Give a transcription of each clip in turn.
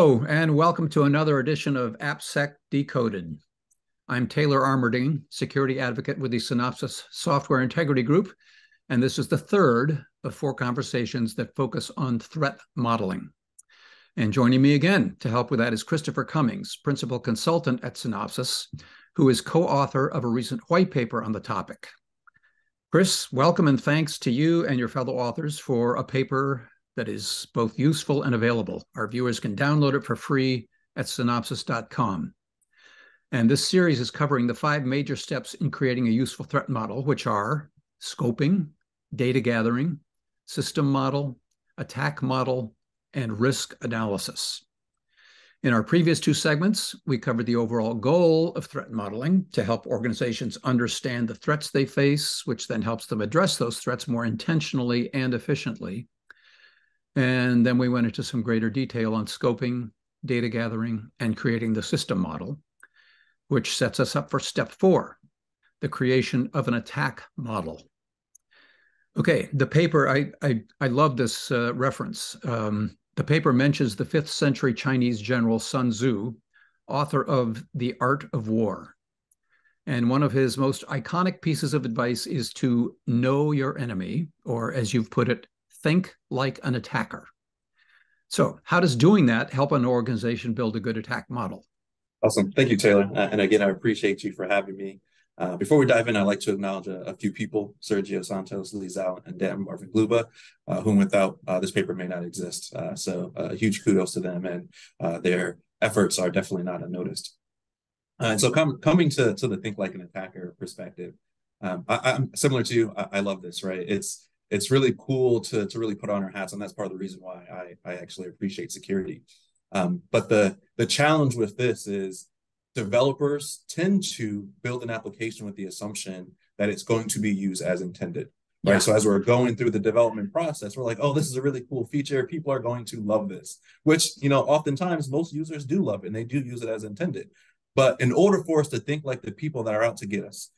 Hello, and welcome to another edition of AppSec Decoded. I'm Taylor Armerding, security advocate with the Synopsys Software Integrity Group, and this is the third of four conversations that focus on threat modeling. And joining me again to help with that is Christopher Cummings, principal consultant at Synopsys, who is co-author of a recent white paper on the topic. Chris, welcome and thanks to you and your fellow authors for a paper that is both useful and available. Our viewers can download it for free at synopsys.com. And this series is covering the 5 major steps in creating a useful threat model, which are scoping, data gathering, system model, attack model, and risk analysis. In our previous 2 segments, we covered the overall goal of threat modeling to help organizations understand the threats they face, which then helps them address those threats more intentionally and efficiently. And then we went into some greater detail on scoping, data gathering, and creating the system model, which sets us up for step 4, the creation of an attack model. Okay, the paper, I love this reference. The paper mentions the 5th century Chinese general Sun Tzu, author of The Art of War. And one of his most iconic pieces of advice is to know your enemy, or as you've put it, think like an attacker. So how does doing that help an organization build a good attack model? Awesome. Thank you, Taylor. And again, I appreciate you for having me. Before we dive in, I'd like to acknowledge a few people, Sergio Santos, Lee Zhao, and Dan Marvin-Gluba, whom without this paper may not exist. So huge kudos to them, and their efforts are definitely not unnoticed. And so coming to the think like an attacker perspective, I'm similar to you. I love this, right? It's really cool to really put on our hats, and that's part of the reason why I actually appreciate security. But the challenge with this is developers tend to build an application with the assumption that it's going to be used as intended, right? Yeah. So as we're going through the development process, we're like, oh, this is a really cool feature. People are going to love this, which, oftentimes most users do love it and they do use it as intended. But in order for us to think like the people that are out to get us,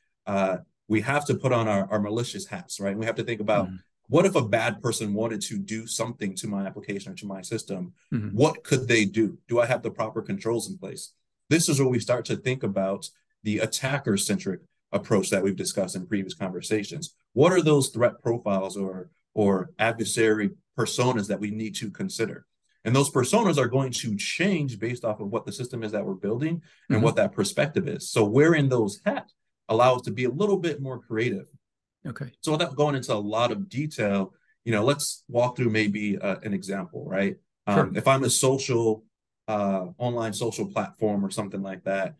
we have to put on our malicious hats, right? And we have to think about, what if a bad person wanted to do something to my application or to my system? What could they do? Do I have the proper controls in place? This is where we start to think about the attacker-centric approach that we've discussed in previous conversations. What are those threat profiles or adversary personas that we need to consider? And those personas are going to change based off of what the system is that we're building and what that perspective is. So wearing those hats allows us to be a little bit more creative. Okay. So without going into a lot of detail, let's walk through maybe an example, right? Sure. If I'm a online social platform or something like that,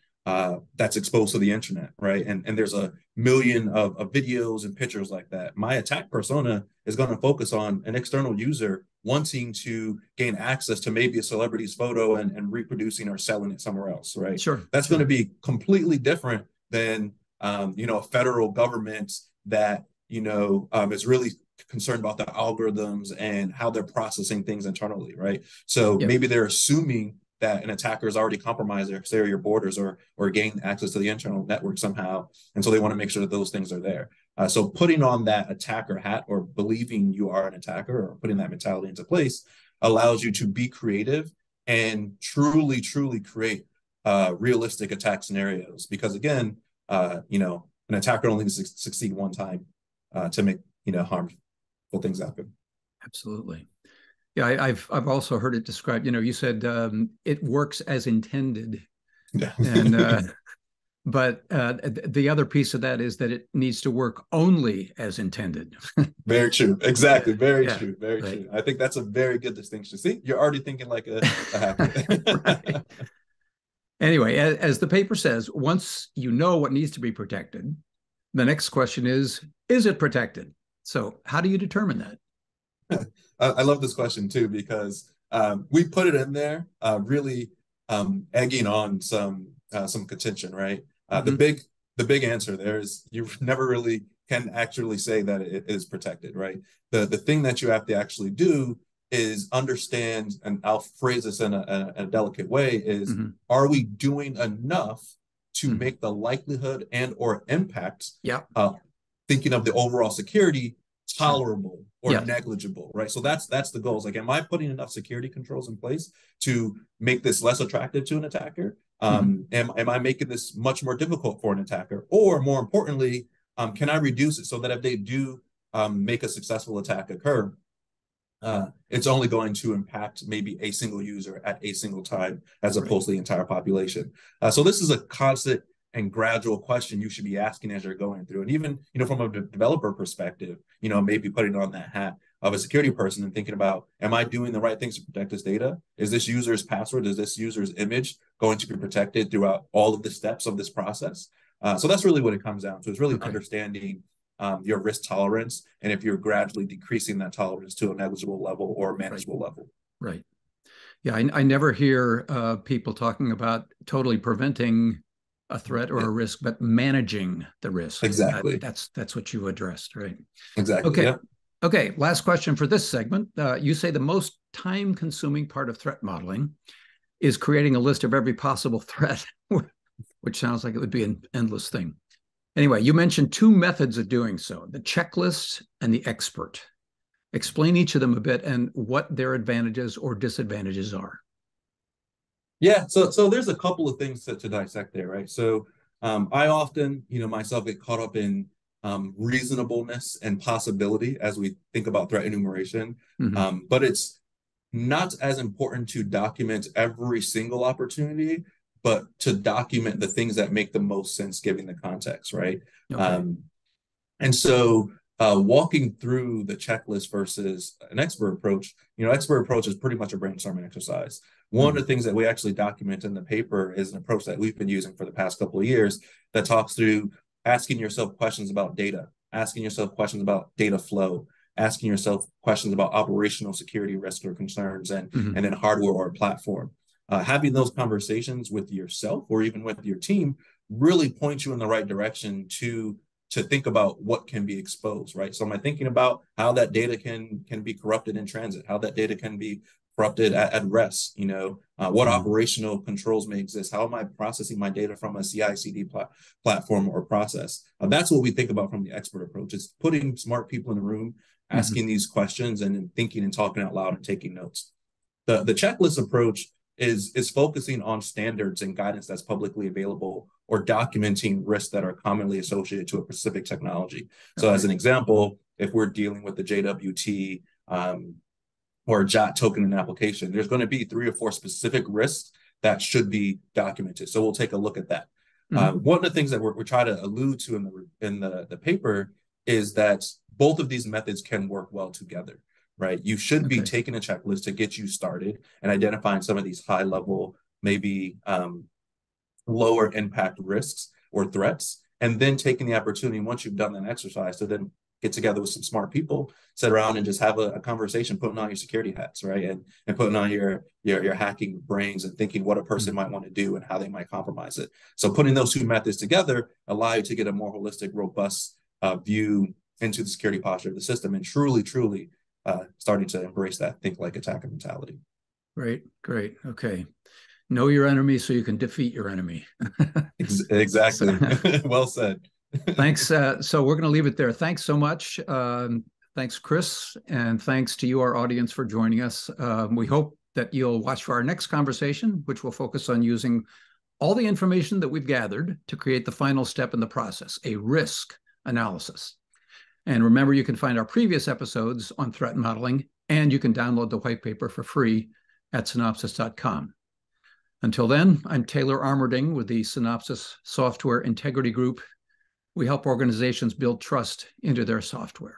that's exposed to the internet, right? And there's a million of videos and pictures like that. My attack persona is going to focus on an external user wanting to gain access to maybe a celebrity's photo and reproducing or selling it somewhere else, right? Sure. That's going to be completely different than, a federal government that, is really concerned about the algorithms and how they're processing things internally, right? So maybe they're assuming that an attacker has already compromised their exterior borders or gained access to the internal network somehow. And so they want to make sure that those things are there. So putting on that attacker hat or believing you are an attacker or putting that mentality into place allows you to be creative and truly, truly create realistic attack scenarios. Because again, an attacker only needs to succeed one time to make, harmful things happen. Absolutely. Yeah, I've also heard it described, you said it works as intended. Yeah. And but the other piece of that is that it needs to work only as intended. Very true. Exactly. Very Yeah. true. Very Right. true. I think that's a very good distinction. See, you're already thinking like a hacker. Right. Anyway, as the paper says, once you know what needs to be protected, the next question is it protected? So how do you determine that? I love this question too, because we put it in there really egging on some contention, right? The big answer there is you never really can actually say that it is protected, right? The thing that you have to actually do is understand, and I'll phrase this in a delicate way, is are we doing enough to make the likelihood and or impact, thinking of the overall security, tolerable or Yeah. negligible, right? So that's the goal. It's like, am I putting enough security controls in place to make this less attractive to an attacker? Am I making this much more difficult for an attacker? Or more importantly, can I reduce it so that if they do make a successful attack occur, it's only going to impact maybe a single user at a single time as opposed to the entire population. So this is a constant and gradual question you should be asking as you're going through. And even, from a developer perspective, maybe putting on that hat of a security person and thinking about, am I doing the right things to protect this data? Is this user's password, is this user's image going to be protected throughout all of the steps of this process? So that's really what it comes down to. It's really understanding your risk tolerance, and if you're gradually decreasing that tolerance to a negligible level or manageable level. Right. Yeah, I never hear people talking about totally preventing a threat or a risk, but managing the risk. Exactly. That's what you addressed, right? Exactly. Okay. Yeah. Okay. Last question for this segment. You say the most time-consuming part of threat modeling is creating a list of every possible threat, which sounds like it would be an endless thing. Anyway, you mentioned two methods of doing so, the checklist and the expert. Explain each of them a bit and what their advantages or disadvantages are. Yeah, so there's a couple of things to dissect there, right? So I often, myself get caught up in reasonableness and possibility as we think about threat enumeration. But it's not as important to document every single opportunity, but to document the things that make the most sense given the context, right? And so walking through the checklist versus an expert approach, expert approach is pretty much a brainstorming exercise. One of the things that we actually document in the paper is an approach that we've been using for the past couple of years that talks through asking yourself questions about data, asking yourself questions about data flow, asking yourself questions about operational security risks or concerns, and then hardware or platform. Having those conversations with yourself or even with your team really point you in the right direction to think about what can be exposed, right? So am I thinking about how that data can be corrupted in transit, how that data can be corrupted at rest, what operational controls may exist, how am I processing my data from a CI/CD platform or process? That's what we think about from the expert approach. It's putting smart people in the room, asking these questions and then thinking and talking out loud and taking notes. The checklist approach is focusing on standards and guidance that's publicly available or documenting risks that are commonly associated to a specific technology. So as an example, if we're dealing with the JWT or a JOT token in an application, there's going to be 3 or 4 specific risks that should be documented. So we'll take a look at that. One of the things that we're trying to allude to in the paper is that both of these methods can work well together. Right, you should be taking a checklist to get you started and identifying some of these high level, maybe lower impact risks or threats, and then taking the opportunity once you've done that exercise to then get together with some smart people, sit around and just have a conversation, putting on your security hats, right, and putting on your hacking brains and thinking what a person might want to do and how they might compromise it. So putting those two methods together allow you to get a more holistic, robust view into the security posture of the system and truly starting to embrace that think like attacker mentality. Great. Okay. Know your enemy so you can defeat your enemy. Exactly. Well said. Thanks. So we're going to leave it there. Thanks so much. Thanks, Chris. And thanks to you, our audience, for joining us. We hope that you'll watch for our next conversation, which will focus on using all the information that we've gathered to create the final step in the process, a risk analysis. And remember, you can find our previous episodes on threat modeling, and you can download the white paper for free at synopsys.com. Until then, I'm Taylor Armerding with the Synopsys Software Integrity Group. We help organizations build trust into their software.